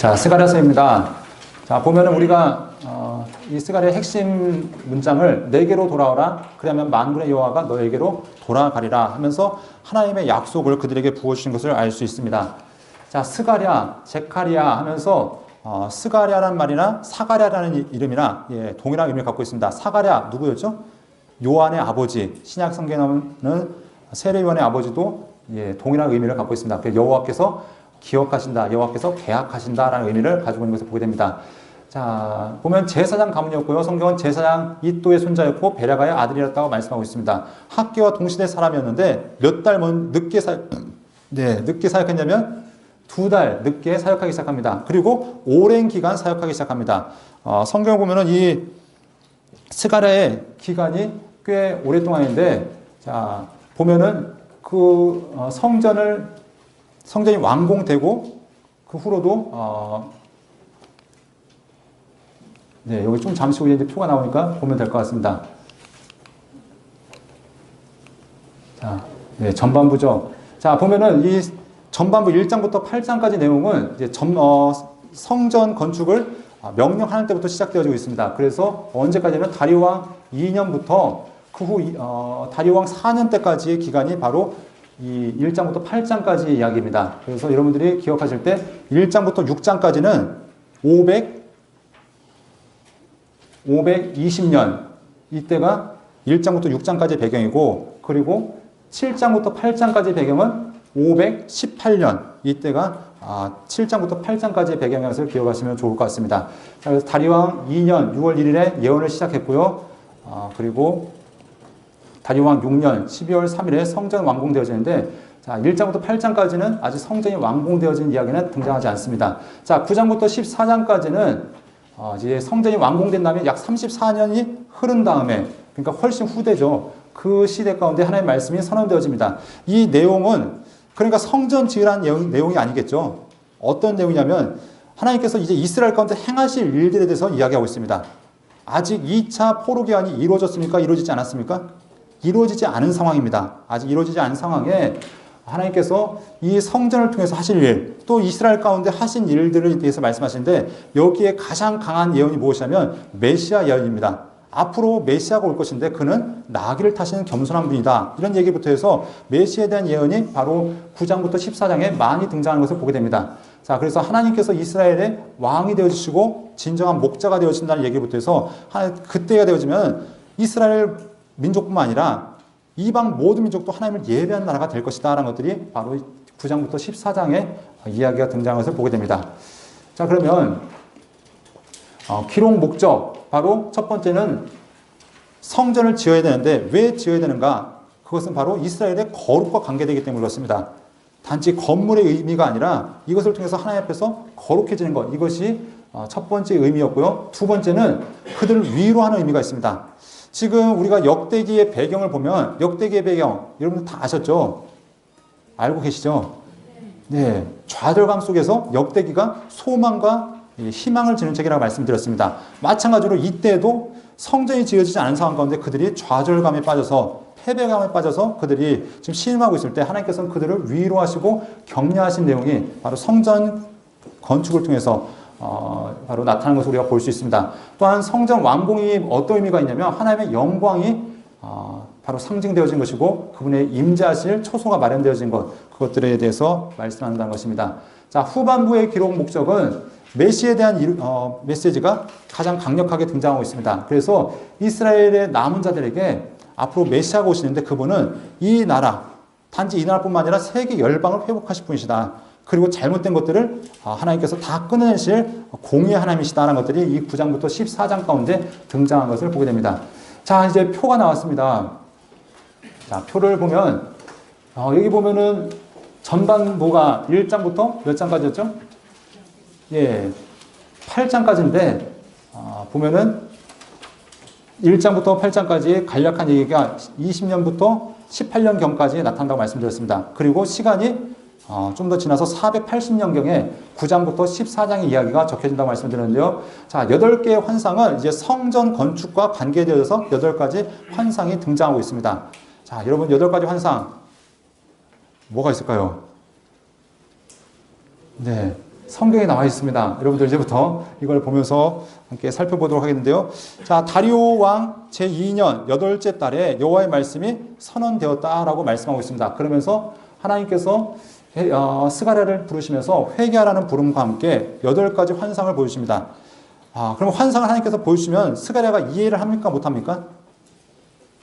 자, 스가랴서입니다. 자, 보면은 우리가 이 스가랴의 핵심 문장을 내게로 돌아오라. 그러면 만군의 여호와가 너에게로 돌아가리라 하면서 하나님의 약속을 그들에게 부어주신 것을 알 수 있습니다. 자, 스가랴, 제카리아 하면서 스가랴라는 말이나 사가랴라는 이름이나 동일한 의미를 갖고 있습니다. 사가랴 누구였죠? 요한의 아버지. 신약 성경에 나오는 세례요한의 아버지도 동일한 의미를 갖고 있습니다. 그래서 여호와께서 기억하신다, 여호와께서 계약하신다라는 의미를 가지고 있는 것을 보게 됩니다. 자, 보면 제사장 가문이었고요. 성경은 제사장 이또의 손자였고 베라가의 아들이었다고 말씀하고 있습니다. 학계와 동시대 사람이었는데 몇 달 늦게 사역했냐면 2달 늦게 사역하기 시작합니다. 그리고 오랜 기간 사역하기 시작합니다. 성경을 보면은 이 스가랴의 기간이 꽤 오랫동안인데, 자, 보면은 그 성전이 완공되고 그 후로도 여기 좀 잠시 후에 이제 표가 나오니까 보면 될 것 같습니다. 자, 전반부죠. 자, 보면은 이 전반부 1장부터 8장까지 내용은 이제 성전 건축을 명령하는 때부터 시작되어지고 있습니다. 그래서 언제까지는 다리오왕 2년부터 그 후 다리오왕 4년 때까지의 기간이 바로 이 1장부터 8장까지의 이야기입니다. 그래서 여러분들이 기억하실 때 1장부터 6장까지는 520년 이때가 1장부터 6장까지의 배경이고, 그리고 7장부터 8장까지의 배경은 518년 이때가 7장부터 8장까지의 배경인 것을 기억하시면 좋을 것 같습니다. 자, 그래서 다리왕 2년 6월 1일에 예언을 시작했고요. 그리고 다리왕 6년 12월 3일에 성전 완공되어지는데, 자, 1장부터 8장까지는 아직 성전이 완공되어진 이야기는 등장하지 않습니다. 자, 9장부터 14장까지는 이제 성전이 완공된 다음에 약 34년이 흐른 다음에, 그러니까 훨씬 후대죠. 그 시대 가운데 하나님의 말씀이 선언되어집니다. 이 내용은 그러니까 성전 지으라는 내용이 아니겠죠. 어떤 내용이냐면 하나님께서 이제 이스라엘 가운데 행하실 일들에 대해서 이야기하고 있습니다. 아직 2차 포로 기한이 이루어졌습니까? 이루어지지 않았습니까? 이루어지지 않은 상황입니다. 아직 이루어지지 않은 상황에 하나님께서 이 성전을 통해서 하실 일, 또 이스라엘 가운데 하신 일들에 대해서 말씀하시는데, 여기에 가장 강한 예언이 무엇이냐면 메시아 예언입니다. 앞으로 메시아가 올 것인데 그는 나귀를 타시는 겸손한 분이다. 이런 얘기부터 해서 메시아에 대한 예언이 바로 9장부터 14장에 많이 등장하는 것을 보게 됩니다. 자, 그래서 하나님께서 이스라엘의 왕이 되어주시고 진정한 목자가 되어진다는 얘기부터 해서 그때가 되어지면 이스라엘 민족뿐만 아니라 이방 모든 민족도 하나님을 예배하는 나라가 될 것이다 라는 것들이 바로 9장부터 14장에 이야기가 등장한 것을 보게 됩니다. 자, 그러면 기록 목적, 바로 첫 번째는 성전을 지어야 되는데 왜 지어야 되는가? 그것은 바로 이스라엘의 거룩과 관계되기 때문에 그렇습니다. 단지 건물의 의미가 아니라 이것을 통해서 하나님 앞에서 거룩해지는 것, 이것이 첫 번째 의미였고요. 두 번째는 그들을 위로하는 의미가 있습니다. 지금 우리가 역대기의 배경을 보면, 역대기의 배경 여러분들 다 아셨죠? 알고 계시죠? 네, 좌절감 속에서 역대기가 소망과 희망을 주는 책이라고 말씀드렸습니다. 마찬가지로 이때도 성전이 지어지지 않은 상황 가운데 그들이 좌절감에 빠져서, 패배감에 빠져서 그들이 지금 신음하고 있을 때 하나님께서는 그들을 위로하시고 격려하신 내용이 바로 성전 건축을 통해서 바로 나타나는 것을 우리가 볼 수 있습니다. 또한 성전 완공이 어떤 의미가 있냐면 하나님의 영광이 바로 상징되어진 것이고 그분의 임재하실 초소가 마련되어진 것, 그것들에 대해서 말씀한다는 것입니다. 자, 후반부의 기록 목적은 메시에 대한 메시지가 가장 강력하게 등장하고 있습니다. 그래서 이스라엘의 남은 자들에게 앞으로 메시아가 오시는데 그분은 이 나라, 단지 이 나라뿐만 아니라 세계 열방을 회복하실 분이시다. 그리고 잘못된 것들을 하나님께서 다 끊어내실 공의의 하나님이시다라는 것들이 이 9장부터 14장 가운데 등장한 것을 보게 됩니다. 자, 이제 표가 나왔습니다. 자, 표를 보면 여기 보면은 전반부가 1장부터 몇 장까지였죠? 8장까지인데 보면은 1장부터 8장까지 간략한 얘기가 20년부터 18년경까지 나타난다고 말씀드렸습니다. 그리고 시간이 좀 더 지나서 480년경에 9장부터 14장의 이야기가 적혀진다고 말씀드렸는데요. 자, 8개의 환상은 이제 성전 건축과 관계되어서 8가지 환상이 등장하고 있습니다. 자, 여러분 8가지 환상 뭐가 있을까요? 네, 성경에 나와 있습니다. 여러분들 이제부터 이걸 보면서 함께 살펴보도록 하겠는데요. 자, 다리오 왕 제2년 8째 달에 여호와의 말씀이 선언되었다라고 말씀하고 있습니다. 그러면서 하나님께서 스가랴를 부르시면서 회개하라는 부름과 함께 8가지 환상을 보여주십니다. 그럼 환상을 하나님께서 보여주시면 스가랴가 이해를 합니까? 못합니까?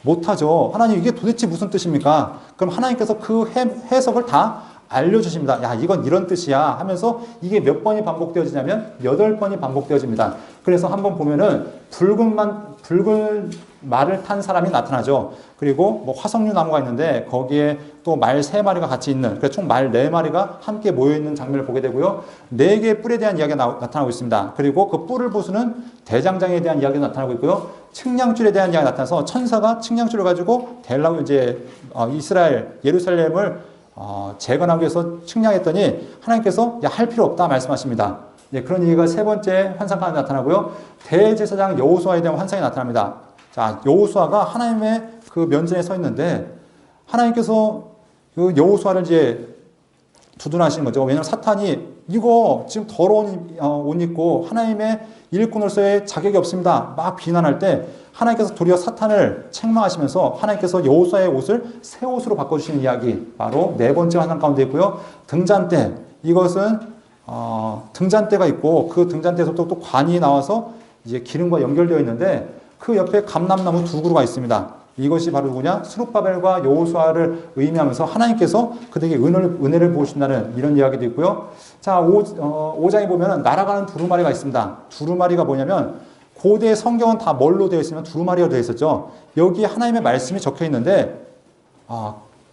못하죠. 하나님 이게 도대체 무슨 뜻입니까? 그럼 하나님께서 그 해석을 다 알려주십니다. 야, 이건 이런 뜻이야 하면서 이게 몇 번이 반복되어지냐면 8번이 반복되어집니다. 그래서 한번 보면은 붉은 말을 탄 사람이 나타나죠. 그리고 뭐 화석류 나무가 있는데 거기에 또 말 3마리가 같이 있는, 그래서 총 말 4마리가 함께 모여있는 장면을 보게 되고요. 4개의 뿔에 대한 이야기가 나타나고 있습니다. 그리고 그 뿔을 부수는 대장장에 대한 이야기가 나타나고 있고요. 측량줄에 대한 이야기가 나타나서 천사가 측량줄을 가지고 이스라엘 예루살렘을 재건하기 위해서 측량했더니 하나님께서 야, 할 필요 없다 말씀하십니다. 네, 그런 얘기가 3번째 환상까지 나타나고요. 대제사장 여호수아에 대한 환상이 나타납니다. 자, 여호수아가 하나님의 그 면전에 서 있는데 하나님께서 그 여호수아를 이제 두둔하시는 거죠. 왜냐하면 사탄이 이거 지금 더러운 옷 입고 하나님의 일꾼으로서의 자격이 없습니다. 막 비난할 때 하나님께서 도리어 사탄을 책망하시면서 하나님께서 여호수아의 옷을 새 옷으로 바꿔주시는 이야기, 바로 4번째 환상 가운데 있고요. 등잔대, 이것은 등잔대가 있고 그 등잔대에서부터 또 관이 나와서 이제 기름과 연결되어 있는데 그 옆에 감람나무 2그루가 있습니다. 이것이 바로 누구냐? 스룹바벨과 여호수아를 의미하면서 하나님께서 그들에게 은혜를 부으신다는 이런 이야기도 있고요. 자, 5장에 보면 날아가는 두루마리가 있습니다. 두루마리가 뭐냐면 고대 성경은 다 뭘로 되어 있으면 두루마리가 되어 있었죠. 여기 하나님의 말씀이 적혀 있는데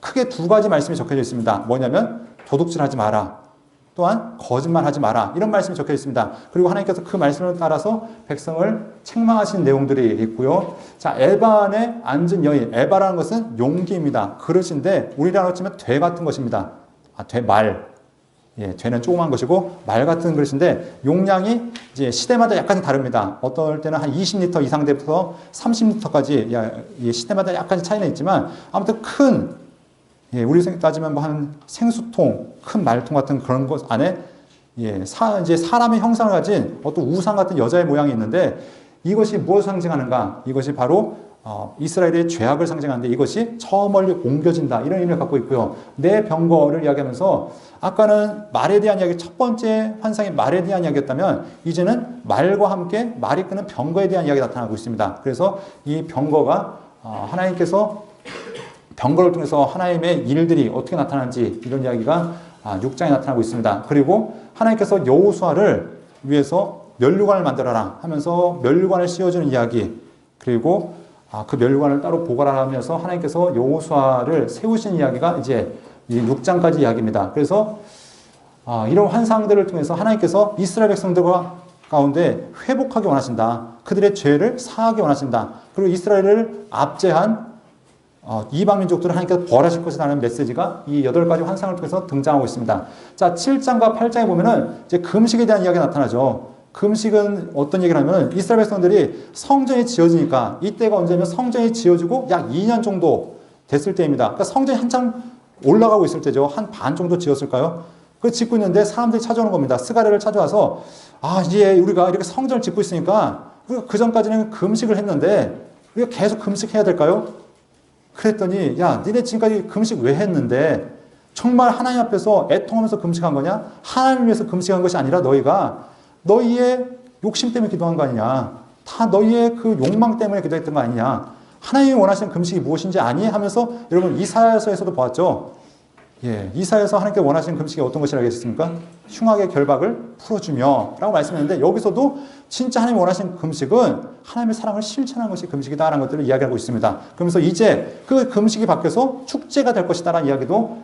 크게 2가지 말씀이 적혀져 있습니다. 뭐냐면 도둑질하지 마라. 또한 거짓말하지 마라. 이런 말씀이 적혀 있습니다. 그리고 하나님께서 그 말씀을 따라서 백성을 책망하신 내용들이 있고요. 자, 에반에 앉은 여인. 에바라는 것은 용기입니다. 그릇인데 우리나라로 치면 돼 같은 것입니다. 말. 예, 되는 조그만 것이고 말 같은 그릇인데 용량이 이제 시대마다 약간 다릅니다. 어떨 때는 한 20리터 이상 돼서 30리터까지 시대마다 약간 차이는 있지만 아무튼 큰, 예, 우리 따지면 뭐 한 생수통, 큰 말통 같은 그런 것 안에 이제 사람의 형상을 가진 어떤 우상 같은 여자의 모양이 있는데 이것이 무엇을 상징하는가? 이것이 바로 이스라엘의 죄악을 상징하는데 이것이 저 멀리 옮겨진다. 이런 의미를 갖고 있고요. 내 병거를 이야기하면서 아까는 말에 대한 이야기, 첫 번째 환상이 말에 대한 이야기였다면 이제는 말과 함께 말이 끄는 병거에 대한 이야기가 나타나고 있습니다. 그래서 이 병거가 하나님께서 병거를 통해서 하나님의 일들이 어떻게 나타나는지 이런 이야기가 6장에 나타나고 있습니다. 그리고 하나님께서 여호수아를 위해서 면류관을 만들어라 하면서 면류관을 씌워주는 이야기, 그리고 그 면류관을 따로 보관하라 하면서 하나님께서 여호수아를 세우신 이야기가 이제 이 6장까지 이야기입니다. 그래서 이런 환상들을 통해서 하나님께서 이스라엘 백성들과 가운데 회복하기 원하신다. 그들의 죄를 사하기 원하신다. 그리고 이스라엘을 압제한 이방 민족들을 하나님께서 벌하실 것이라는 메시지가 이 8가지 환상을 통해서 등장하고 있습니다. 자, 7장과 8장에 보면은 이제 금식에 대한 이야기가 나타나죠. 금식은 어떤 얘기를 하면 이스라엘 백성들이 성전이 지어지니까 이때가 언제냐면 성전이 지어지고 약 2년 정도 됐을 때입니다. 그러니까 성전이 한참 올라가고 있을 때죠. 한 반 정도 지었을까요? 그 짓고 있는데 사람들이 찾아오는 겁니다. 스가랴를 찾아와서 이제 우리가 이렇게 성전을 짓고 있으니까 우리가 그 전까지는 금식을 했는데 우리가 계속 금식해야 될까요? 그랬더니 야, 니네 지금까지 금식 왜 했는데 정말 하나님 앞에서 애통하면서 금식한 거냐? 하나님을 위해서 금식한 것이 아니라 너희의 욕심 때문에 기도한 거 아니냐? 다 너희의 그 욕망 때문에 기도했던 거 아니냐? 하나님이 원하시는 금식이 무엇인지 아니? 하면서 여러분 이사야서에서도 보았죠. 예, 이사야서 하나님께 원하시는 금식이 어떤 것이라고 했습니까? 흉악의 결박을 풀어주며 라고 말씀했는데 여기서도 진짜 하나님이 원하시는 금식은 하나님의 사랑을 실천하는 것이 금식이다라는 것들을 이야기하고 있습니다. 그러면서 이제 그 금식이 바뀌어서 축제가 될 것이다라는 이야기도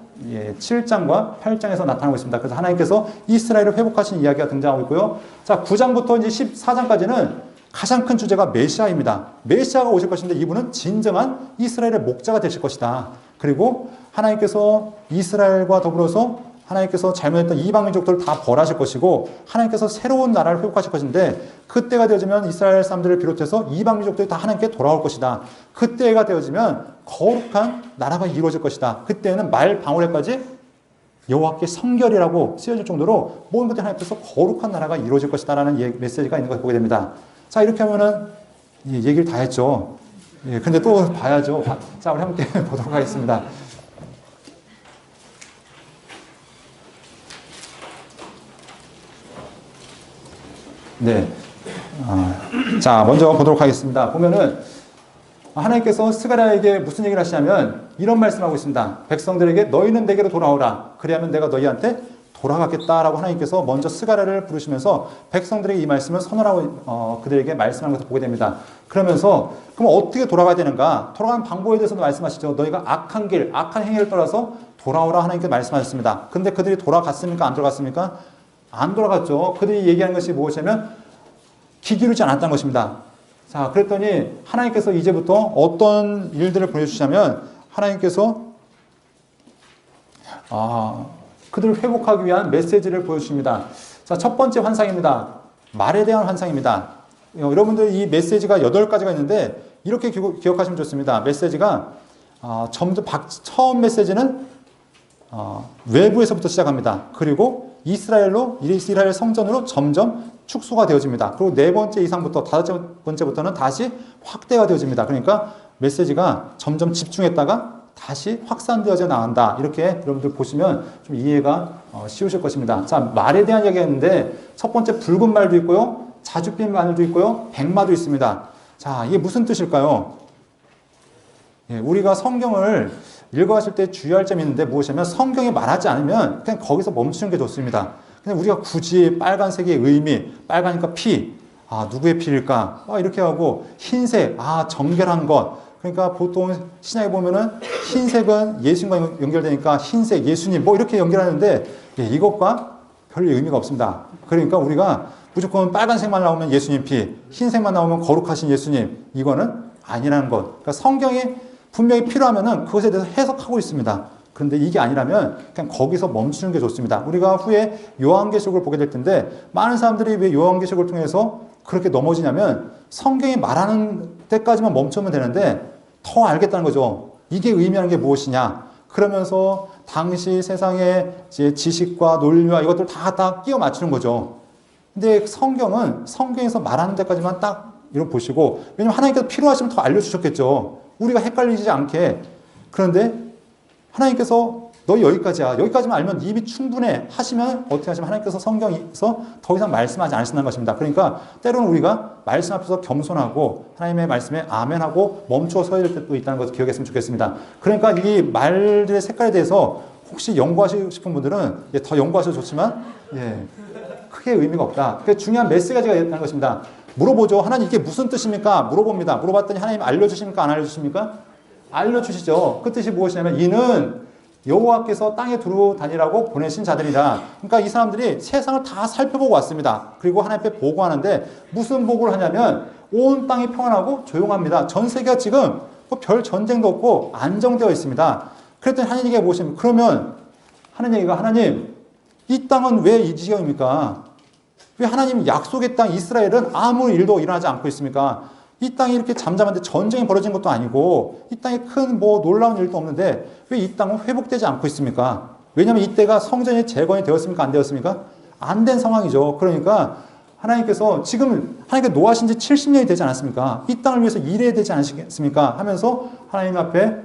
7장과 8장에서 나타나고 있습니다. 그래서 하나님께서 이스라엘을 회복하신 이야기가 등장하고 있고요. 자, 9장부터 이제 14장까지는 가장 큰 주제가 메시아입니다. 메시아가 오실 것인데 이분은 진정한 이스라엘의 목자가 되실 것이다. 그리고 하나님께서 이스라엘과 더불어서 하나님께서 잘못했던 이방 민족들을 다 벌하실 것이고 하나님께서 새로운 나라를 회복하실 것인데 그때가 되어지면 이스라엘 사람들을 비롯해서 이방 민족들이 다 하나님께 돌아올 것이다. 그때가 되어지면 거룩한 나라가 이루어질 것이다. 그때는 말 방울에까지 여호와께 성결이라고 쓰여질 정도로 모든 것들이 하나님 앞에서 거룩한 나라가 이루어질 것이다라는 메시지가 있는 것을 보게 됩니다. 자, 이렇게 하면은 얘기를 다 했죠. 예, 근데 또 봐야죠. 자, 우리 함께 보도록 하겠습니다. 네. 자, 먼저 보도록 하겠습니다. 보면은 하나님께서 스가랴에게 무슨 얘기를 하시냐면 이런 말씀하고 있습니다. 백성들에게 너희는 내게로 돌아오라. 그리하면 내가 너희한테 돌아가겠다라고 하나님께서 먼저 스가랴를 부르시면서 백성들에게 이 말씀을 선언하고 그들에게 말씀하는 것을 보게 됩니다. 그러면서 그럼 어떻게 돌아가야 되는가? 돌아가는 방법에 대해서도 말씀하시죠. 너희가 악한 길, 악한 행위를 떠나서 돌아오라 하나님께서 말씀하셨습니다. 근데 그들이 돌아갔습니까? 안 돌아갔습니까? 안 돌아갔죠. 그들이 얘기하는 것이 무엇이냐면 기기르지 않았다는 것입니다. 자, 그랬더니 하나님께서 이제부터 어떤 일들을 보여주시냐면 하나님께서 그들을 회복하기 위한 메시지를 보여주십니다. 자, 첫 번째 환상입니다. 말에 대한 환상입니다. 여러분들 이 메시지가 8가지가 있는데 이렇게 기억하시면 좋습니다. 메시지가 처음 메시지는 외부에서부터 시작합니다. 그리고 이스라엘 성전으로 점점 축소가 되어집니다. 그리고 4번째 이상부터 5번째부터는 다시 확대가 되어집니다. 그러니까 메시지가 점점 집중했다가 다시 확산되어져 나간다. 이렇게 여러분들 보시면 좀 이해가 쉬우실 것입니다. 자, 말에 대한 이야기가 있는데 첫 번째 붉은 말도 있고요. 자줏빛 말도 있고요. 백마도 있습니다. 자, 이게 무슨 뜻일까요? 예, 우리가 성경을 읽어가실 때 주의할 점이 있는데 무엇이냐면 성경이 말하지 않으면 그냥 거기서 멈추는 게 좋습니다. 근데 우리가 굳이 빨간색의 의미, 빨가니까 피, 누구의 피일까? 이렇게 하고 흰색, 정결한 것. 그러니까 보통 신약에 보면은 흰색은 예수님과 연결되니까 흰색, 예수님 뭐 이렇게 연결하는데 이것과 별 의미가 없습니다. 그러니까 우리가 무조건 빨간색만 나오면 예수님 피, 흰색만 나오면 거룩하신 예수님, 이거는 아니라는 것. 그러니까 성경이 분명히 필요하면은 그것에 대해서 해석하고 있습니다. 그런데 이게 아니라면 그냥 거기서 멈추는 게 좋습니다. 우리가 후에 요한계시록을 보게 될 텐데 많은 사람들이 왜 요한계시록을 통해서 그렇게 넘어지냐면 성경이 말하는 때까지만 멈추면 되는데 더 알겠다는 거죠. 이게 의미하는 게 무엇이냐. 그러면서 당시 세상의 지식과 논리와 이것들 다 끼워 맞추는 거죠. 근데 성경은 성경에서 말하는 데까지만 딱 이렇게 보시고, 왜냐면 하나님께서 필요하시면 더 알려주셨겠죠. 우리가 헷갈리지 않게. 그런데 하나님께서 너 여기까지야. 여기까지만 알면 입이 충분해 하시면 어떻게 하시면 하나님께서 성경에서 더 이상 말씀하지 않으신다는 것입니다. 그러니까 때로는 우리가 말씀 앞에서 겸손하고 하나님의 말씀에 아멘하고 멈추어 서야 될 때도 있다는 것을 기억했으면 좋겠습니다. 그러니까 이 말들의 색깔에 대해서 혹시 연구하시고 싶은 분들은 더 연구하셔도 좋지만 크게 의미가 없다. 그 중요한 메시지가 있다는 것입니다. 물어보죠. 하나님 이게 무슨 뜻입니까? 물어봅니다. 물어봤더니 하나님 알려주십니까? 안 알려주십니까? 알려주시죠. 그 뜻이 무엇이냐면 이는 여호와께서 땅에 두루 다니라고 보내신 자들이라. 그러니까 이 사람들이 세상을 다 살펴보고 왔습니다. 그리고 하나님 앞에 보고하는데 무슨 보고를 하냐면 온 땅이 평안하고 조용합니다. 전 세계가 지금 별 전쟁도 없고 안정되어 있습니다. 그랬더니 하나님 얘기가 무엇입니까? 그러면 하나님 이 땅은 왜 이 지경입니까? 왜 하나님 약속의 땅 이스라엘은 아무 일도 일어나지 않고 있습니까? 이 땅이 이렇게 잠잠한데 전쟁이 벌어진 것도 아니고 이 땅에 큰 놀라운 일도 없는데 왜 이 땅은 회복되지 않고 있습니까? 왜냐하면 이때가 성전이 재건이 되었습니까? 안 되었습니까? 안 된 상황이죠. 그러니까 하나님께서 지금 하나님께 노하신 지 70년이 되지 않았습니까? 이 땅을 위해서 일해야 되지 않으시겠습니까? 하면서 하나님 앞에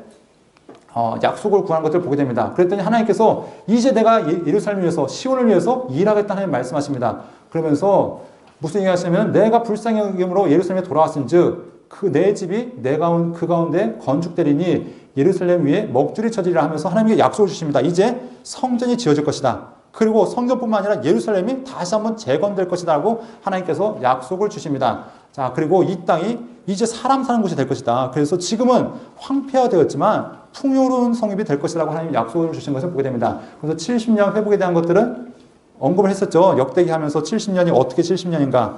약속을 구하는 것을 보게 됩니다. 그랬더니 하나님께서 이제 내가 예루살렘을 위해서 시온을 위해서 일하겠다는 하나님 말씀하십니다. 그러면서 무슨 얘기 하시냐면 내가 불쌍히 여김으로 예루살렘에 돌아왔은즉 그 내 집이 그 가운데 건축되리니 예루살렘 위에 먹줄이 쳐지리라 하면서 하나님께 약속을 주십니다. 이제 성전이 지어질 것이다. 그리고 성전뿐만 아니라 예루살렘이 다시 한번 재건될 것이다 하고 하나님께서 약속을 주십니다. 자, 그리고 이 땅이 이제 사람 사는 곳이 될 것이다. 그래서 지금은 황폐화되었지만 풍요로운 성읍이 될 것이라고 하나님이 약속을 주신 것을 보게 됩니다. 그래서 70년 회복에 대한 것들은 언급을 했었죠. 역대기 하면서 70년이 어떻게 70년인가.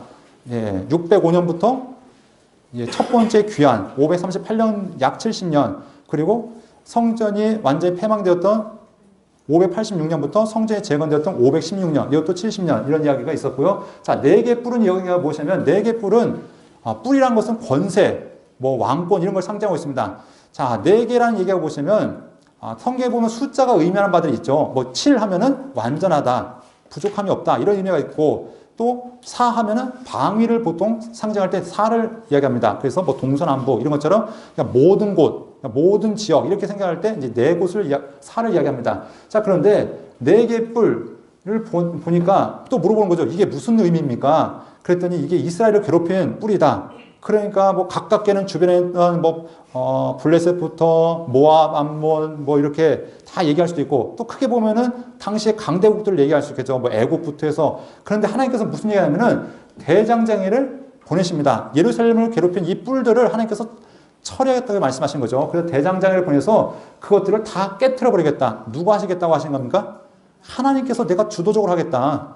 605년부터 첫 번째 귀환, 538년 약 70년, 그리고 성전이 완전히 폐망되었던 586년부터 성전이 재건되었던 516년, 이것도 70년, 이런 이야기가 있었고요. 자, 4개 뿔은 이야기가 무엇이냐면, 4개 뿔은, 뿔이란 것은 권세, 왕권, 이런 걸 상징하고 있습니다. 자, 4개라는 얘기가 보시면, 성경에 보면 숫자가 의미하는 바들이 있죠. 뭐 7 하면은 완전하다, 부족함이 없다 이런 의미가 있고 또 4 하면은 방위를 보통 상징할 때 4를 이야기합니다. 그래서 뭐 동서남북 이런 것처럼 그러니까 모든 곳, 그러니까 모든 지역 이렇게 생각할 때 이제 네 곳을 4를 이야기합니다. 자, 그런데 네 개의 뿔을 보니까 또 물어보는 거죠. 이게 무슨 의미입니까? 그랬더니 이게 이스라엘을 괴롭힌 뿔이다. 그러니까 뭐 가깝게는 주변에 있던 블레셋부터 모압, 암몬 뭐 이렇게 다 얘기할 수도 있고 또 크게 보면은 당시의 강대국들을 얘기할 수 있겠죠. 뭐 애국부터 해서. 그런데 하나님께서 무슨 얘기하냐면은 대장장이를 보내십니다. 예루살렘을 괴롭힌 이 뿔들을 하나님께서 처리하겠다고 말씀하신 거죠. 그래서 대장장이를 보내서 그것들을 다 깨트려 버리겠다. 누가 하시겠다고 하신 겁니까? 하나님께서 내가 주도적으로 하겠다.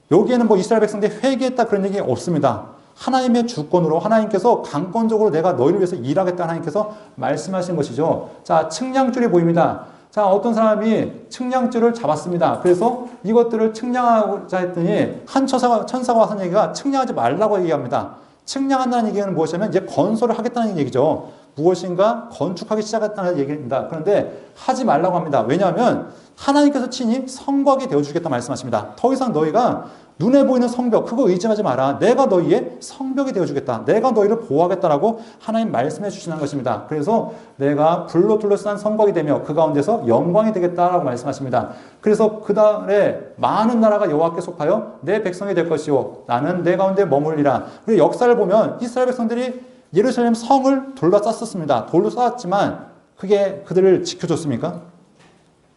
여기에는 뭐 이스라엘 백성들이 회개했다 그런 얘기 없습니다. 하나님의 주권으로 하나님께서 강권적으로 내가 너희를 위해서 일하겠다 하나님께서 말씀하신 것이죠. 자, 측량줄이 보입니다. 자, 어떤 사람이 측량줄을 잡았습니다. 그래서 이것들을 측량하고자 했더니 한 천사가 와서 얘기가 측량하지 말라고 얘기합니다. 측량한다는 얘기는 무엇이냐면 이제 건설을 하겠다는 얘기죠. 무엇인가 건축하기 시작했다는 얘기입니다. 그런데 하지 말라고 합니다. 왜냐하면 하나님께서 친히 성곽이 되어주겠다 말씀하십니다. 더 이상 너희가 눈에 보이는 성벽 그거 의지하지 마라. 내가 너희의 성벽이 되어주겠다. 내가 너희를 보호하겠다라고 하나님 말씀해 주시는 것입니다. 그래서 내가 불로 둘러싼 성곽이 되며 그 가운데서 영광이 되겠다라고 말씀하십니다. 그래서 그 달에 많은 나라가 여호와께 속하여 내 백성이 될 것이요 나는 내 가운데 머물리라. 그리고 역사를 보면 이스라엘 백성들이 예루살렘 성을 둘러쌌었습니다. 돌로 쌓았지만 그게 그들을 지켜줬습니까?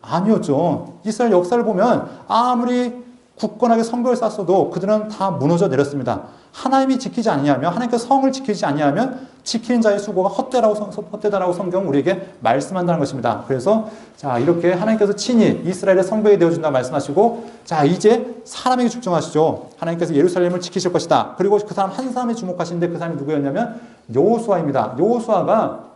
아니었죠. 이스라엘 역사를 보면 아무리 굳건하게 성벽을 쌓았어도 그들은 다 무너져 내렸습니다. 하나님이 지키지 아니하면 하나님께서 성을 지키지 아니하면 지키는 자의 수고가 헛되다라고 성경은 우리에게 말씀한다는 것입니다. 그래서 자 이렇게 하나님께서 친히 이스라엘의 성벽이 되어준다고 말씀하시고 자 이제 사람에게 집중하시죠. 하나님께서 예루살렘을 지키실 것이다. 그리고 그 사람 한 사람에 주목하시는데 그 사람이 누구였냐면 여호수아입니다. 여호수아가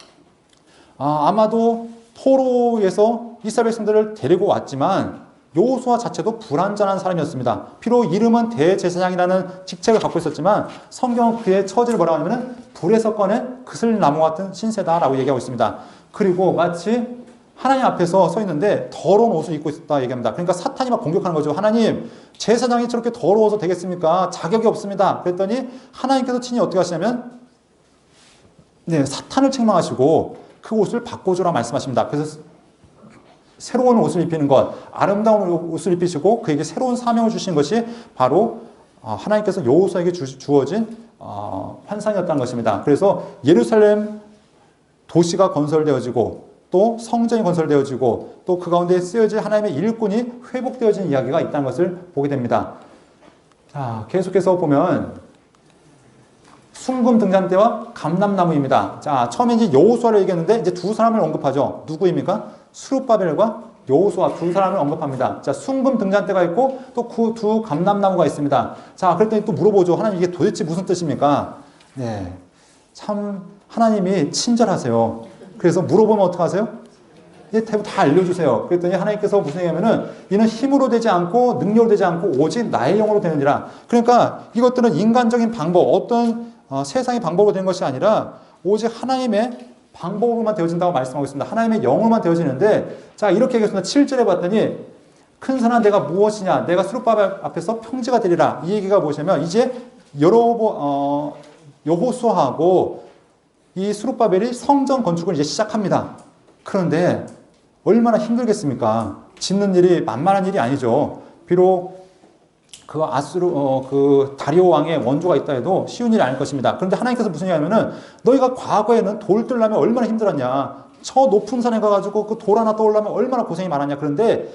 아마도 포로에서 이스라엘 백성들을 데리고 왔지만 여호수아 자체도 불완전한 사람이었습니다. 비록 이름은 대제사장이라는 직책을 갖고 있었지만 성경은 그의 처지를 뭐라고 하냐면 불에서 꺼낸 그슬나무 같은 신세다라고 얘기하고 있습니다. 그리고 마치 하나님 앞에서 서 있는데 더러운 옷을 입고 있었다 얘기합니다. 그러니까 사탄이 막 공격하는 거죠. 하나님, 제사장이 저렇게 더러워서 되겠습니까? 자격이 없습니다. 그랬더니 하나님께서 친히 어떻게 하시냐면 사탄을 책망하시고 그 옷을 바꿔주라 말씀하십니다. 그래서 새로운 옷을 입히는 것, 아름다운 옷을 입히시고 그에게 새로운 사명을 주신 것이 바로 하나님께서 여호수아에게 주어진 환상이었다는 것입니다. 그래서 예루살렘 도시가 건설되어지고 또 성전이 건설되어지고 또 그 가운데 쓰여질 하나님의 일꾼이 회복되어지는 이야기가 있다는 것을 보게 됩니다. 자, 계속해서 보면 순금 등잔대와 감람나무입니다. 자, 처음에 이제 여호수아를 얘기했는데 이제 두 사람을 언급하죠. 누구입니까? 스룹바벨과 여호수아 두 사람을 언급합니다. 자, 순금 등잔대가 있고 또 그 두 감람나무가 있습니다. 자, 그랬더니 또 물어보죠. 하나님 이게 도대체 무슨 뜻입니까? 네, 참 하나님이 친절하세요. 그래서 물어보면 어떡하세요? 이게 대부분 다 알려주세요. 그랬더니 하나님께서 무슨 얘기냐면은 이는 힘으로 되지 않고 능력으로 되지 않고 오직 나의 영으로 되느니라. 그러니까 이것들은 인간적인 방법, 어떤 세상의 방법으로 되는 것이 아니라 오직 하나님의 방법으로만 되어진다고 말씀하고 있습니다. 하나님의 영으로만 되어지는데 자 이렇게 얘기했습니다. 7절에 봤더니 큰 산아 내가 무엇이냐 내가 스룹바벨 앞에서 평지가 되리라. 이 얘기가 무엇이냐면 이제 여호수아하고 이 스룹바벨이 성전 건축을 이제 시작합니다. 그런데 얼마나 힘들겠습니까? 짓는 일이 만만한 일이 아니죠. 비록 그 다리오 왕의 원조가 있다 해도 쉬운 일이 아닐 것입니다. 그런데 하나님께서 무슨 얘기하면은 너희가 과거에는 돌 뜰려면 얼마나 힘들었냐. 저 높은 산에 가가지고 그 돌 하나 떠오려면 얼마나 고생이 많았냐. 그런데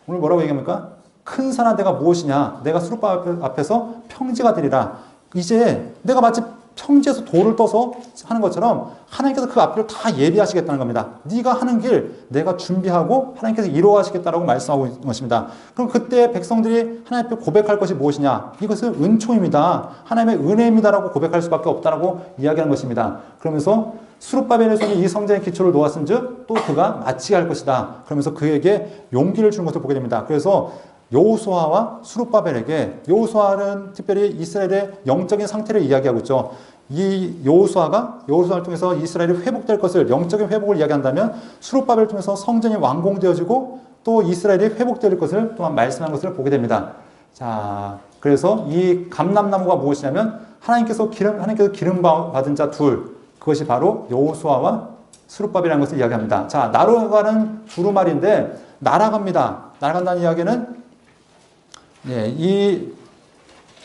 오늘 뭐라고 얘기합니까? 큰 산아 내가 무엇이냐. 내가 스룹바벨 앞에서 평지가 되리라. 이제 내가 마치 평지에서 돌을 떠서 하는 것처럼 하나님께서 그 앞을 다 예비하시겠다는 겁니다. 네가 하는 길 내가 준비하고 하나님께서 이루어가시겠다라고 말씀하고 있는 것입니다. 그럼 그때 백성들이 하나님 앞에 고백할 것이 무엇이냐? 이것은 은총입니다. 하나님의 은혜입니다라고 고백할 수밖에 없다라고 이야기하는 것입니다. 그러면서 스룹바벨의 손이 이 성전의 기초를 놓았은즉 또 그가 마치게 할 것이다. 그러면서 그에게 용기를 주는 것을 보게 됩니다. 그래서 여호수아와 스룹바벨에게 여호수아는 특별히 이스라엘의 영적인 상태를 이야기하고 있죠. 이 여호수아를 통해서 이스라엘이 회복될 것을, 영적인 회복을 이야기한다면 수룹바벨을 통해서 성전이 완공되어지고 또 이스라엘이 회복될 것을 또한 말씀한 것을 보게 됩니다. 자, 그래서 이 감람나무가 무엇이냐면 하나님께서 기름 받은 자 둘, 그것이 바로 여호수아와 수룹바벨이라는 것을 이야기합니다. 자, 날아가는 두루마리인데 날아갑니다. 날아간다는 이야기는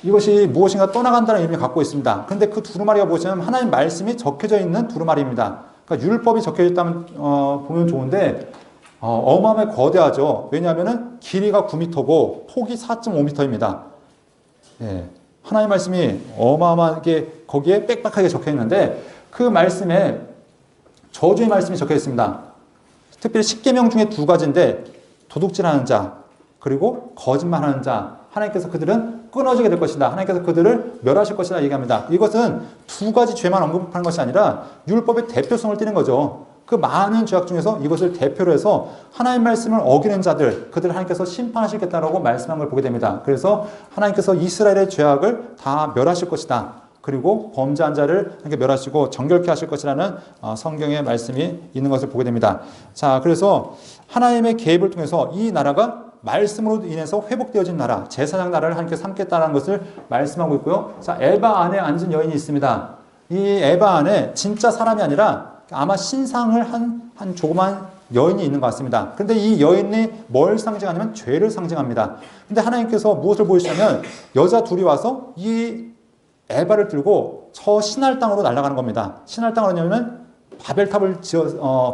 이것이 무엇인가 떠나간다는 의미를 갖고 있습니다. 그런데 그 두루마리가 무엇이냐면 하나님 말씀이 적혀져 있는 두루마리입니다. 그러니까 율법이 적혀져 있다면 보면 좋은데 어마어마하게 거대하죠. 왜냐하면 길이가 9m고 폭이 4.5m입니다. 하나님 말씀이 어마어마하게 거기에 빽빽하게 적혀 있는데 그 말씀에 저주의 말씀이 적혀 있습니다. 특별히 10계명 중에 2가지인데 도둑질하는 자 그리고 거짓말하는 자, 하나님께서 그들은 끊어지게 될 것이다. 하나님께서 그들을 멸하실 것이다 얘기합니다. 이것은 2가지 죄만 언급하는 것이 아니라 율법의 대표성을 띠는 거죠. 그 많은 죄악 중에서 이것을 대표로 해서 하나님 말씀을 어기는 자들, 그들을 하나님께서 심판하시겠다라고 말씀한 걸 보게 됩니다. 그래서 하나님께서 이스라엘의 죄악을 다 멸하실 것이다. 그리고 범죄한 자를 하나님께 멸하시고 정결케 하실 것이라는 성경의 말씀이 있는 것을 보게 됩니다. 자, 그래서 하나님의 개입을 통해서 이 나라가 말씀으로 인해서 회복되어진 나라, 제사장 나라를 하나님께 삼겠다는 것을 말씀하고 있고요. 자, 에바 안에 앉은 여인이 있습니다. 이 에바 안에 진짜 사람이 아니라 아마 신상을 한 조그만 여인이 있는 것 같습니다. 그런데 이 여인이 뭘 상징하냐면 죄를 상징합니다. 근데 하나님께서 무엇을 보여주시냐면 여자 둘이 와서 이 에바를 들고 저 신할 땅으로 날아가는 겁니다. 신할 땅으로 하냐면 바벨탑을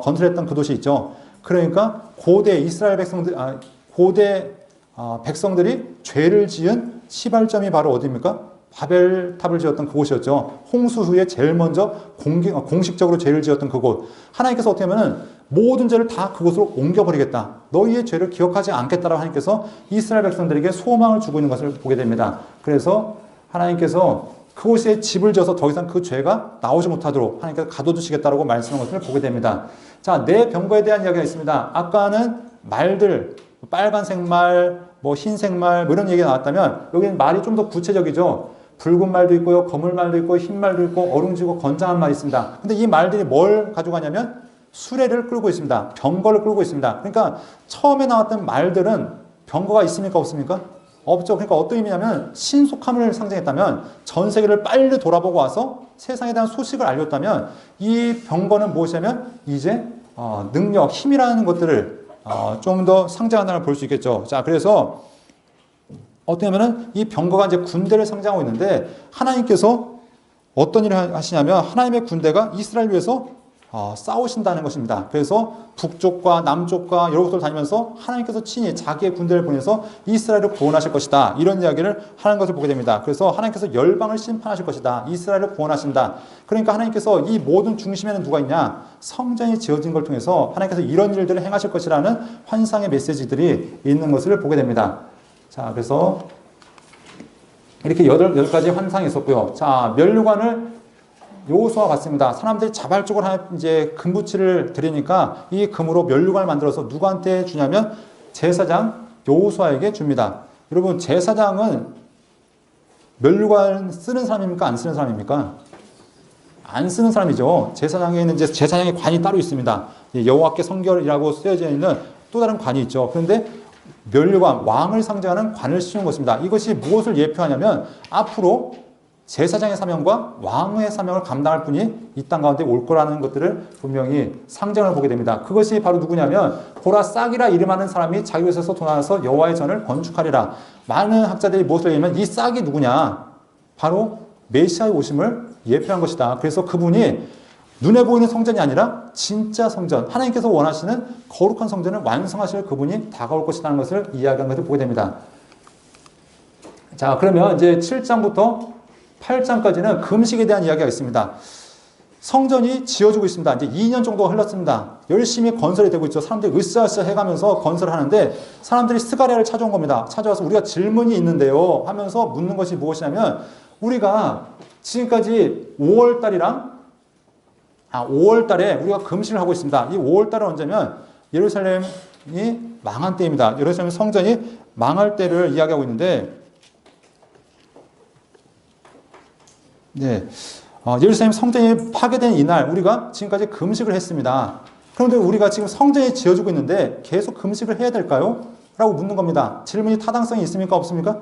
건설했던 그 도시 있죠. 그러니까 고대 이스라엘 백성들이 죄를 지은 시발점이 바로 어디입니까? 바벨탑을 지었던 그곳이었죠. 홍수 후에 제일 먼저 공식적으로 죄를 지었던 그곳. 하나님께서 어떻게 하면은 모든 죄를 다 그곳으로 옮겨버리겠다. 너희의 죄를 기억하지 않겠다라고 하나님께서 이스라엘 백성들에게 소망을 주고 있는 것을 보게 됩니다. 그래서 하나님께서 그곳에 집을 지어서 더 이상 그 죄가 나오지 못하도록 하나님께서 가둬두시겠다라고 말씀한 것을 보게 됩니다. 자, 네 병거에 대한 이야기가 있습니다. 아까는 말들, 빨간색 말, 흰색 말, 이런 얘기가 나왔다면 여기는 말이 좀 더 구체적이죠. 붉은 말도 있고요, 검은 말도 있고, 흰 말도 있고, 어룽지고 건장한 말이 있습니다. 근데 이 말들이 뭘 가져가냐면 수레를 끌고 있습니다. 병거를 끌고 있습니다. 그러니까 처음에 나왔던 말들은 병거가 있습니까? 없습니까? 없죠. 그러니까 어떤 의미냐면 신속함을 상징했다면 전 세계를 빨리 돌아보고 와서 세상에 대한 소식을 알렸다면 이 병거는 무엇이냐면 이제 능력, 힘이라는 것들을 좀 더 상징한다는 걸 볼 수 있겠죠. 자, 그래서 어떻게 하면은 이 병거가 이제 군대를 상징하고 있는데 하나님께서 어떤 일을 하시냐면 하나님의 군대가 이스라엘 위해서 싸우신다는 것입니다. 그래서 북쪽과 남쪽과 여러 곳을 다니면서 하나님께서 친히 자기의 군대를 보내서 이스라엘을 구원하실 것이다. 이런 이야기를 하는 것을 보게 됩니다. 그래서 하나님께서 열방을 심판하실 것이다. 이스라엘을 구원하신다. 그러니까 하나님께서 이 모든 중심에는 누가 있냐? 성전이 지어진 걸 통해서 하나님께서 이런 일들을 행하실 것이라는 환상의 메시지들이 있는 것을 보게 됩니다. 자, 그래서 이렇게 8가지 환상이 있었고요. 자, 면류관을 여호수아가 봤습니다. 사람들이 자발적으로 이제 금부치를 드리니까 이 금으로 면류관을 만들어서 누구한테 주냐면 제사장 여호수아에게 줍니다. 여러분, 제사장은 면류관 쓰는 사람입니까? 안 쓰는 사람입니까? 안 쓰는 사람이죠. 제사장에는 이제 제사장의 관이 따로 있습니다. 여호와께 성결이라고 쓰여져 있는 또 다른 관이 있죠. 그런데 면류관, 왕을 상징하는 관을 씌운 것입니다. 이것이 무엇을 예표하냐면 앞으로 제사장의 사명과 왕의 사명을 감당할 분이 이 땅 가운데 올 거라는 것들을 분명히 상징을 보게 됩니다. 그것이 바로 누구냐면 보라 싹이라 이름하는 사람이 자기 곳에서 도나와서 여호와의 전을 건축하리라. 많은 학자들이 무엇을 얘기하면 이 싹이 누구냐? 바로 메시아의 오심을 예표한 것이다. 그래서 그분이 눈에 보이는 성전이 아니라 진짜 성전, 하나님께서 원하시는 거룩한 성전을 완성하실 그분이 다가올 것이라는 것을 이야기한 것을 보게 됩니다. 자, 그러면 이제 7장부터 8장까지는 금식에 대한 이야기가 있습니다. 성전이 지어지고 있습니다. 이제 2년 정도가 흘렀습니다. 열심히 건설이 되고 있죠. 사람들이 으쌰으쌰 해가면서 건설을 하는데 사람들이 스가랴를 찾아온 겁니다. 찾아와서 우리가 질문이 있는데요 하면서 묻는 것이 무엇이냐면 우리가 지금까지 5월 달에 우리가 금식을 하고 있습니다. 이 5월 달은 언제면 예루살렘이 망한 때입니다. 예루살렘 성전이 망할 때를 이야기하고 있는데, 네. 예루살렘 성전이 파괴된 이날 우리가 지금까지 금식을 했습니다. 그런데 우리가 지금 성전이 지어지고 있는데 계속 금식을 해야 될까요? 라고 묻는 겁니다. 질문이 타당성이 있습니까? 없습니까?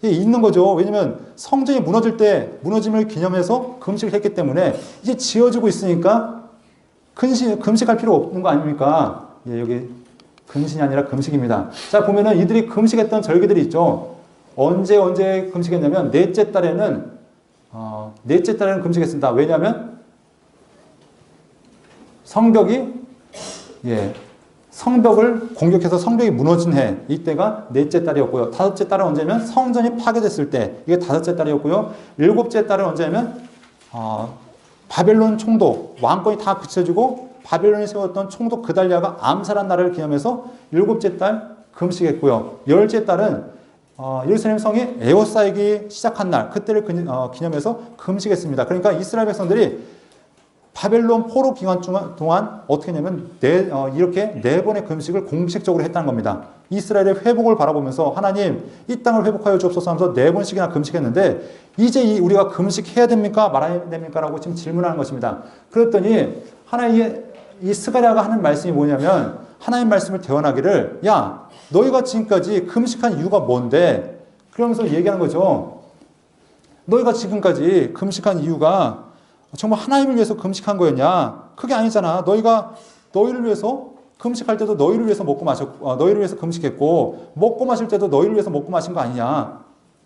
예, 있는 거죠. 왜냐면 성전이 무너질 때 무너짐을 기념해서 금식을 했기 때문에 이제 지어지고 있으니까 금식할 필요 없는 거 아닙니까? 예, 여기 근신이 아니라 금식입니다. 자, 보면은 이들이 금식했던 절기들이 있죠. 언제 금식했냐면 넷째 달에는 금식했습니다. 왜냐하면 성벽을 공격해서 성벽이 무너진 해, 이때가 넷째 달이었고요. 다섯째 달은 언제냐면 성전이 파괴됐을 때, 이게 다섯째 달이었고요. 일곱째 달은 언제냐면 바벨론 총독, 왕권이 다 그쳐지고 바벨론이 세웠던 총독 그달리아가 암살한 날을 기념해서 일곱째 달 금식했고요. 열째 달은 예루살렘 성이 에워싸이기 시작한 날, 그때를 기념해서 금식했습니다. 그러니까 이스라엘 백성들이 바벨론 포로 기간 동안 어떻게 했냐면 이렇게 네 번의 금식을 공식적으로 했다는 겁니다. 이스라엘의 회복을 바라보면서 하나님 이 땅을 회복하여 주옵소서 하면서 네 번씩이나 금식했는데 이제 우리가 금식해야 됩니까? 말아야 됩니까? 라고 지금 질문하는 것입니다. 그랬더니 이 스가랴가 하는 말씀이 뭐냐면 하나님 말씀을 대언하기를 야 너희가 지금까지 금식한 이유가 뭔데? 그러면서 얘기하는 거죠. 너희가 지금까지 금식한 이유가 정말 하나님을 위해서 금식한 거였냐? 그게 아니잖아. 너희를 위해서 금식할 때도 너희를 위해서 너희를 위해서 금식했고, 먹고 마실 때도 너희를 위해서 먹고 마신 거 아니냐?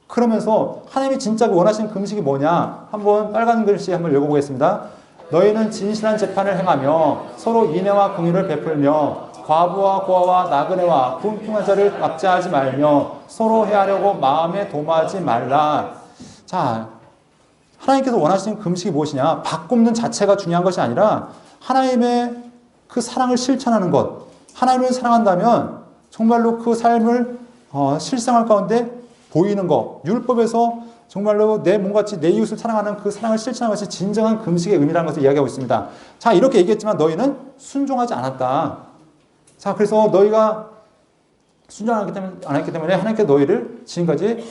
그러면서 하나님이 진짜 원하시는 금식이 뭐냐? 한번 빨간 글씨 한번 읽어보겠습니다. 너희는 진실한 재판을 행하며 서로 인애와 긍휼을 베풀며 과부와 고아와 나그네와 궁핍한 자를 압제하지 말며 서로 해하려고 마음에 도모하지 말라. 자, 하나님께서 원하시는 금식이 무엇이냐? 밥 굶는 자체가 중요한 것이 아니라 하나님의 그 사랑을 실천하는 것. 하나님을 사랑한다면 정말로 그 삶을 실생활 가운데 보이는 것. 율법에서 정말로 내 몸같이 내 이웃을 사랑하는 그 사랑을 실천하는 것이 진정한 금식의 의미라는 것을 이야기하고 있습니다. 자, 이렇게 얘기했지만 너희는 순종하지 않았다. 자, 그래서 너희가 순종 안 했기 때문에 하나님께서 너희를 지금까지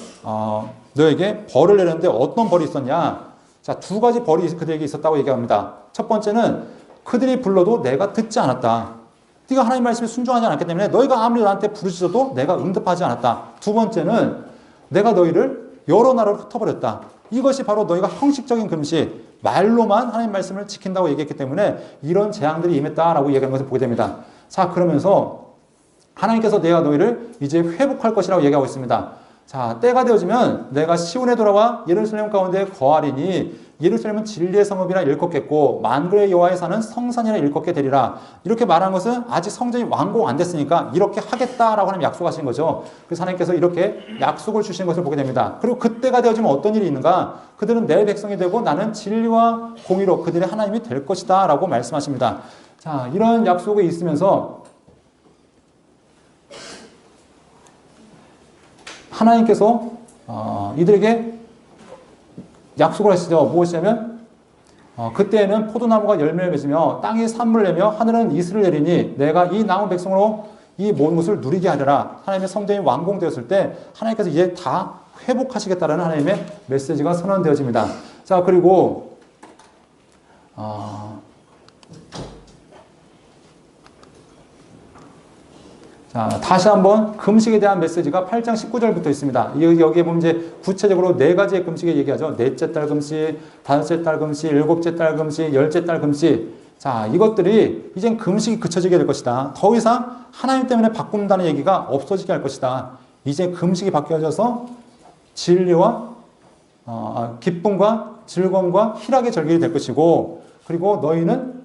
너에게 벌을 내렸는데 어떤 벌이 있었냐? 자, 두 가지 벌이 그들에게 있었다고 얘기합니다. 첫 번째는 그들이 불러도 내가 듣지 않았다. 네가 하나님 말씀에 순종하지 않았기 때문에 너희가 아무리 나한테 부르짖어도 내가 응답하지 않았다. 두 번째는 내가 너희를 여러 나라로 흩어버렸다. 이것이 바로 너희가 형식적인 금식, 말로만 하나님 말씀을 지킨다고 얘기했기 때문에 이런 재앙들이 임했다라고 얘기하는 것을 보게 됩니다. 자, 그러면서 하나님께서 내가 너희를 이제 회복할 것이라고 얘기하고 있습니다. 자, 때가 되어지면 내가 시온에 돌아와 예루살렘 가운데 거하리니 예루살렘은 진리의 성읍이라 일컫겠고 만군의 여호와의 산은 성산이라 일컫게 되리라. 이렇게 말한 것은 아직 성전이 완공 안 됐으니까 이렇게 하겠다라고 하나님 약속하신 거죠. 그래서 하나님께서 이렇게 약속을 주신 것을 보게 됩니다. 그리고 그때가 되어지면 어떤 일이 있는가? 그들은 내 백성이 되고 나는 진리와 공의로 그들의 하나님이 될 것이다 라고 말씀하십니다. 자, 이런 약속이 있으면서 하나님께서 이들에게 약속을 하시죠. 무엇이냐면 그때에는 포도나무가 열매를 맺으며 땅이 산물을 내며 하늘은 이슬을 내리니 내가 이 남은 백성으로 이 모든 것을 누리게 하리라. 하나님의 성전이 완공되었을 때 하나님께서 이제 다 회복하시겠다라는 하나님의 메시지가 선언되어집니다. 자, 그리고 자, 다시 한번 금식에 대한 메시지가 8장 19절부터 있습니다. 여기에 보면 이제 구체적으로 네 가지의 금식을 얘기하죠. 넷째 달 금식, 다섯째 달 금식, 일곱째 달 금식, 열째 달 금식. 자, 이것들이 이젠 금식이 그쳐지게 될 것이다. 더 이상 하나님 때문에 바꾼다는 얘기가 없어지게 할 것이다. 이제 금식이 바뀌어져서 진리와 기쁨과 즐거움과 희락의 절기가 될 것이고, 그리고 너희는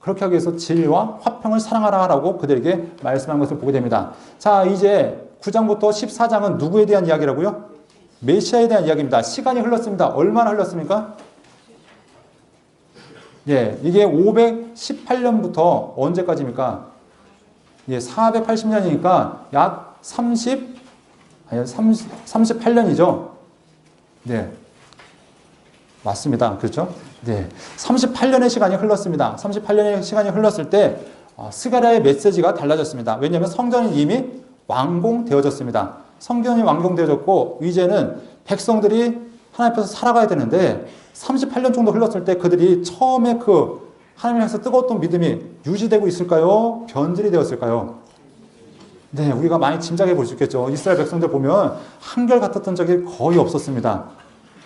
그렇게 하기 위해서 진리와 화평을 사랑하라 라고 그들에게 말씀한 것을 보게 됩니다. 자, 이제 9장부터 14장은 누구에 대한 이야기라고요? 메시아에 대한 이야기입니다. 시간이 흘렀습니다. 얼마나 흘렀습니까? 예, 이게 518년부터 언제까지입니까? 예, 480년이니까 약 38년이죠. 네. 맞습니다. 그렇죠? 네. 38년의 시간이 흘렀습니다. 38년의 시간이 흘렀을 때 스가랴의 메시지가 달라졌습니다. 왜냐하면 성전이 이미 완공되어졌습니다. 성전이 완공되어졌고 이제는 백성들이 하나님 앞에서 살아가야 되는데 38년 정도 흘렀을 때 그들이 처음에 그 하나님 향해서 뜨거웠던 믿음이 유지되고 있을까요? 변질이 되었을까요? 네, 우리가 많이 짐작해 볼 수 있겠죠. 이스라엘 백성들 보면 한결같았던 적이 거의 없었습니다.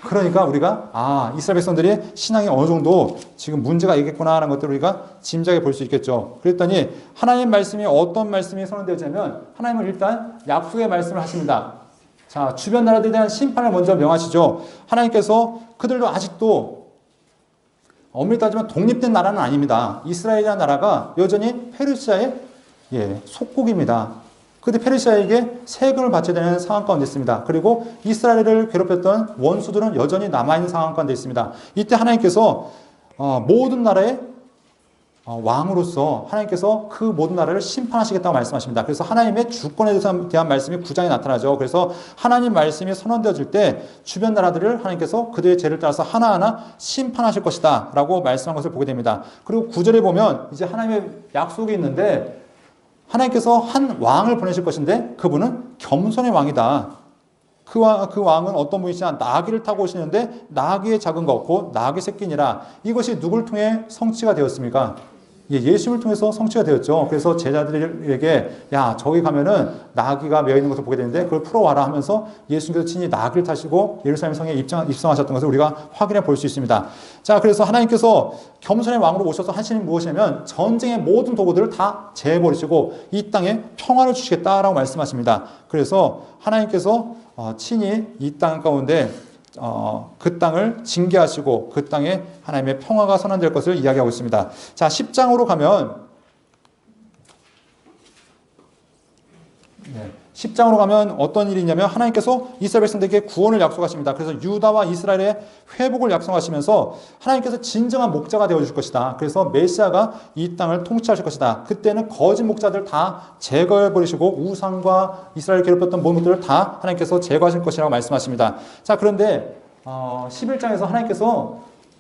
그러니까 우리가 이스라엘 백성들이 신앙이 어느 정도 지금 문제가 있겠구나 하는 것들을 우리가 짐작해 볼 수 있겠죠. 그랬더니 하나님 말씀이 어떤 말씀이 선언되어지냐면 하나님은 일단 약속의 말씀을 하십니다. 자, 주변 나라들에 대한 심판을 먼저 명하시죠. 하나님께서 그들도 아직도 엄밀히 따지면 독립된 나라는 아닙니다. 이스라엘이라는 나라가 여전히 페르시아의 속국입니다. 그때 페르시아에게 세금을 바쳐야 되는 상황 가운데 있습니다. 그리고 이스라엘을 괴롭혔던 원수들은 여전히 남아있는 상황 가운데 있습니다. 이때 하나님께서 모든 나라의 왕으로서 하나님께서 그 모든 나라를 심판하시겠다고 말씀하십니다. 그래서 하나님의 주권에 대한 말씀이 9장에 나타나죠. 그래서 하나님 말씀이 선언되어질 때 주변 나라들을 하나님께서 그들의 죄를 따라서 하나하나 심판하실 것이다 라고 말씀한 것을 보게 됩니다. 그리고 9절에 보면 이제 하나님의 약속이 있는데 하나님께서 한 왕을 보내실 것인데 그분은 겸손의 왕이다. 그 왕은 어떤 분이시냐? 나귀를 타고 오시는데 나귀의 작은 것 없고 나귀 새끼니라. 이것이 누굴 통해 성취가 되었습니까? 예수님을 통해서 성취가 되었죠. 그래서 제자들에게 야 저기 가면은 나귀가 메어 있는 것을 보게 되는데 그걸 풀어와라 하면서 예수님께서 친히 나귀를 타시고 예루살렘 성에 입성하셨던 것을 우리가 확인해 볼 수 있습니다. 자, 그래서 하나님께서 겸손의 왕으로 오셔서 하시는 무엇이냐면 전쟁의 모든 도구들을 다 제해버리시고 이 땅에 평화를 주시겠다라고 말씀하십니다. 그래서 하나님께서 친히 이 땅 가운데 그 땅을 징계하시고 그 땅에 하나님의 평화가 선언될 것을 이야기하고 있습니다. 자, 10장으로 가면 10장으로 가면 어떤 일이 있냐면 하나님께서 이스라엘 백성들에게 구원을 약속하십니다. 그래서 유다와 이스라엘의 회복을 약속하시면서 하나님께서 진정한 목자가 되어줄 것이다. 그래서 메시아가 이 땅을 통치하실 것이다. 그때는 거짓 목자들 다 제거해버리시고 우상과 이스라엘을 괴롭혔던 모든 것들을 다 하나님께서 제거하실 것이라고 말씀하십니다. 자, 그런데 11장에서 하나님께서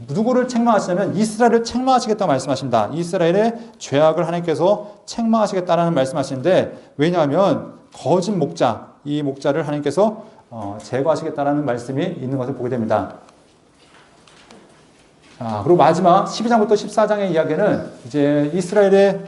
누구를 책망하시냐면 이스라엘을 책망하시겠다고 말씀하십니다. 이스라엘의 죄악을 하나님께서 책망하시겠다라는 말씀하시는데 왜냐하면 거짓 목자, 이 목자를 하나님께서 제거하시겠다라는 말씀이 있는 것을 보게 됩니다. 그리고 마지막 12장부터 14장의 이야기는 이제 이스라엘의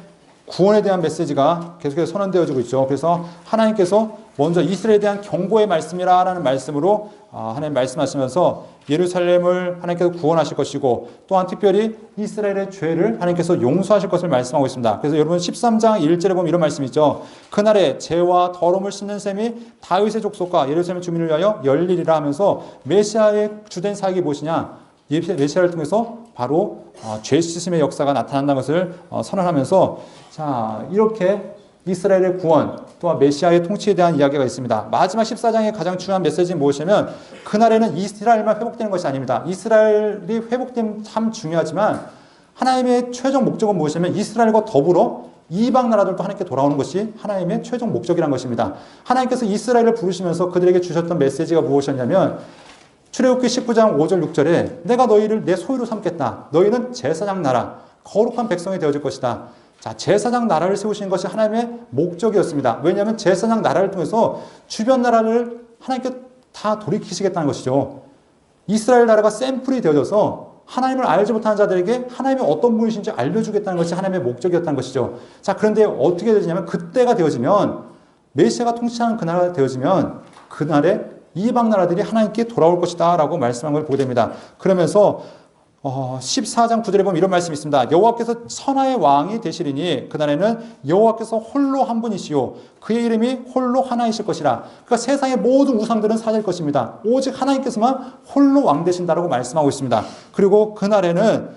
구원에 대한 메시지가 계속해서 선언되어지고 있죠. 그래서 하나님께서 먼저 이스라엘에 대한 경고의 말씀이라는 말씀으로 하나님 말씀하시면서 예루살렘을 하나님께서 구원하실 것이고 또한 특별히 이스라엘의 죄를 하나님께서 용서하실 것을 말씀하고 있습니다. 그래서 여러분 13장 1절에 보면 이런 말씀이 있죠. 그날에 죄와 더러움을 씻는 셈이 다윗의 족속과 예루살렘 주민을 위하여 열리리라 하면서 메시아의 주된 사역이 무엇이냐? 메시아를 통해서 바로 죄 씻음의 역사가 나타난다는 것을 선언하면서 자, 이렇게 이스라엘의 구원 또한 메시아의 통치에 대한 이야기가 있습니다. 마지막 14장의 가장 중요한 메시지는 무엇이냐면 그날에는 이스라엘만 회복되는 것이 아닙니다. 이스라엘이 회복되면 참 중요하지만 하나님의 최종 목적은 무엇이냐면 이스라엘과 더불어 이방 나라들도 하나님께 돌아오는 것이 하나님의 최종 목적이라는 것입니다. 하나님께서 이스라엘을 부르시면서 그들에게 주셨던 메시지가 무엇이었냐면 출애굽기 19장 5절 6절에 내가 너희를 내 소유로 삼겠다. 너희는 제사장 나라 거룩한 백성이 되어질 것이다. 자, 제사장 나라를 세우신 것이 하나님의 목적이었습니다. 왜냐하면 제사장 나라를 통해서 주변 나라를 하나님께 다 돌이키시겠다는 것이죠. 이스라엘 나라가 샘플이 되어져서 하나님을 알지 못하는 자들에게 하나님이 어떤 분이신지 알려주겠다는 것이 하나님의 목적이었다는 것이죠. 자, 그런데 어떻게 되냐면 그때가 되어지면 메시아가 통치하는 그날가 되어지면 그날에 이방 나라들이 하나님께 돌아올 것이다 라고 말씀한 걸 보게 됩니다. 그러면서 14장 9절에 보면 이런 말씀이 있습니다. 여호와께서 천하의 왕이 되시리니 그날에는 여호와께서 홀로 한 분이시요 그의 이름이 홀로 하나이실 것이라. 그러니까 세상의 모든 우상들은 사라질 것입니다. 오직 하나님께서만 홀로 왕 되신다라고 말씀하고 있습니다. 그리고 그날에는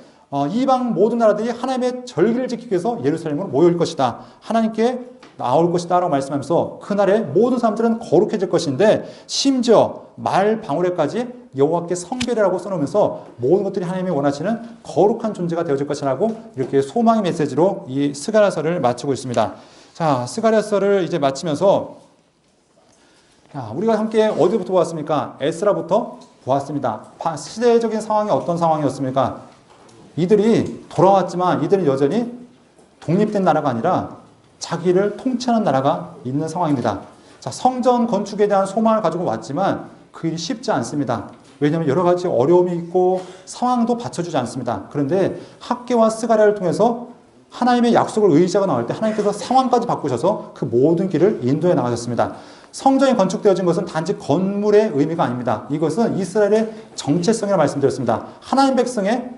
이방 모든 나라들이 하나님의 절기를 지키기 위해서 예루살렘으로 모일 것이다. 하나님께 나올 것이다 라고 말씀하면서 그날에 모든 사람들은 거룩해질 것인데 심지어 말 방울에까지 여호와께 성별이라고 써놓으면서 모든 것들이 하나님이 원하시는 거룩한 존재가 되어질 것이라고 이렇게 소망의 메시지로 이 스가랴서를 마치고 있습니다. 자, 스가랴서를 이제 마치면서 우리가 함께 어디부터 보았습니까? 에스라부터 보았습니다. 시대적인 상황이 어떤 상황이었습니까? 이들이 돌아왔지만 이들은 여전히 독립된 나라가 아니라 자기를 통치하는 나라가 있는 상황입니다. 자, 성전 건축에 대한 소망을 가지고 왔지만 그 일이 쉽지 않습니다. 왜냐하면 여러 가지 어려움이 있고 상황도 받쳐주지 않습니다. 그런데 학계와 스가랴를 통해서 하나님의 약속을 의지하고 나올 때 하나님께서 상황까지 바꾸셔서 그 모든 길을 인도해 나가셨습니다. 성전이 건축되어진 것은 단지 건물의 의미가 아닙니다. 이것은 이스라엘의 정체성이라고 말씀드렸습니다. 하나님 백성의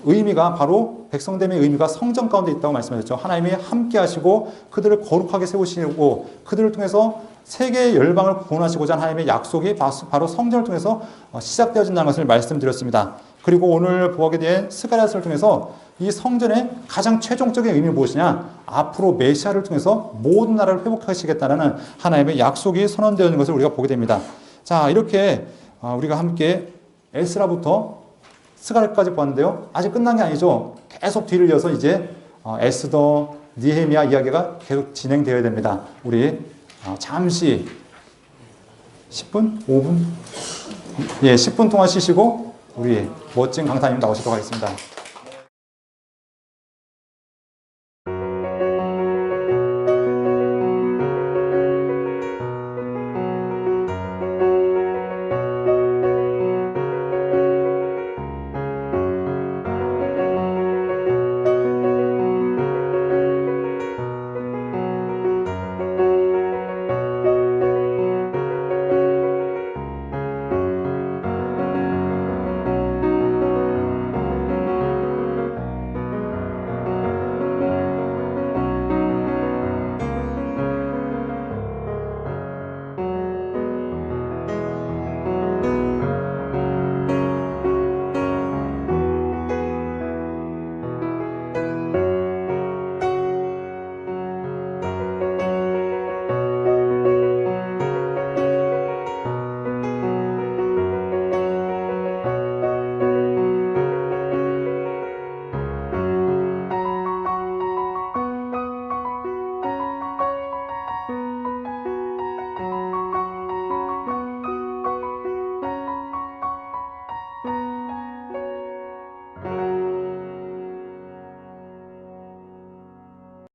의미가 바로 백성됨의 의미가 성전 가운데 있다고 말씀하셨죠. 하나님이 함께 하시고 그들을 거룩하게 세우시고 그들을 통해서 세계의 열방을 구원하시고자 하는 하나님의 약속이 바로 성전을 통해서 시작되어진다는 것을 말씀드렸습니다. 그리고 오늘 보게 된 스가랴서를 통해서 이 성전의 가장 최종적인 의미는 무엇이냐? 앞으로 메시아를 통해서 모든 나라를 회복하시겠다는 하나님의 약속이 선언되어 있는 것을 우리가 보게 됩니다. 자, 이렇게 우리가 함께 에스라부터 스가랴까지 보았는데요. 아직 끝난 게 아니죠. 계속 뒤를 이어서 이제 에스더, 느헤미야 이야기가 계속 진행되어야 됩니다. 우리 잠시 10분? 5분? 예, 10분 동안 쉬시고 우리 멋진 강사님 나오시도록 하겠습니다.